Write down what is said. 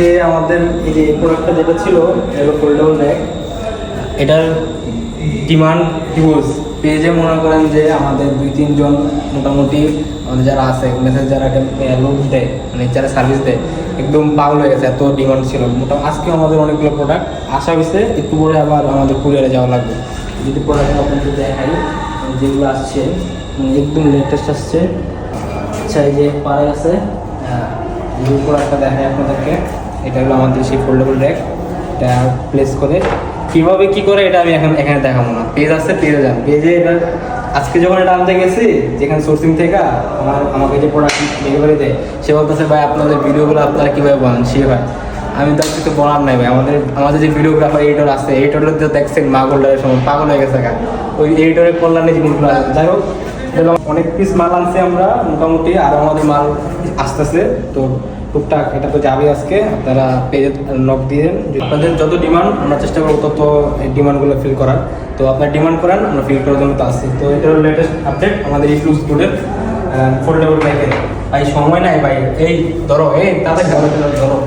আজকে আমাদের এই যে প্রোডাক্টটা যেটা ছিল এটা ফোল্ডেবল ব্যাগ, এটার ডিমান্ড হিউজ। পেজে মনে করেন যে আমাদের 2-3 জন মোটামুটি আমাদের যারা আছে মেসেজ যারা লোক দেয়, মানে যারা সার্ভিস দেয়, একদম পাগল হয়ে গেছে, এত ডিমান্ড ছিল। মোটামুটি আজকে আমাদের অনেকগুলো প্রোডাক্ট আসা হয়েছে, একটু পরে আবার আমাদের কুরিয়ারে যাওয়া লাগবে। যদি প্রোডাক্ট আপনাদের দেখাই যেগুলো আসছে একদম লেটেস্ট আসছে। আচ্ছা, এই যে পাড়ে আছে যে প্রোডাক্টটা দেখাই আপনাদেরকে, এটা হলো আমাদের সেই ফোল্ডেবল র্যাক। এটা প্লেস করে কীভাবে কী করে এটা আমি এখানে দেখাবো না, পেজ আছে পেজে যান। পেজে এটা আজকে যখন এটা আনতে গেছি যেখানে সোর্সিং থেকে আমাকে যে প্রোডাক্ট ডেলিভারি দেয়, সে বলতেছে ভাই আপনাদের ভিডিওগুলো আপনারা কীভাবে বানান। সে ভাই আমি তার কিছু বলার নাই ভাই, আমাদের যে ভিডিওগ্রাফার এডিটর আছে, এডিটরের তো দেখছেন মা গোল্ডারের সময় পাগল হয়ে গেছে। ওই এডিটরের কল্যাণে জিনিসগুলো আছে। যাই হোক, অনেক পিস মাল আনছি আমরা মোটামুটি, আর আমাদের মাল আসতেছে। তো টুকটাক এটা তো যাবে আজকে, আপনারা পেজে নক দিয়ে আপনাদের যত ডিমান্ড আমরা চেষ্টা করবো তত ডিমান্ডগুলো ফিল করার। তো আপনার ডিমান্ড করেন, আমরা ফিল করার জন্য তো আসছি। তো এটা হলো লেটেস্ট আপডেট আমাদের এই স্টুডেন্ট ফোল্ডেবল ব্যাগের। ভাই সময় নাই ভাই, এই ধরো এই তাদের ধরো।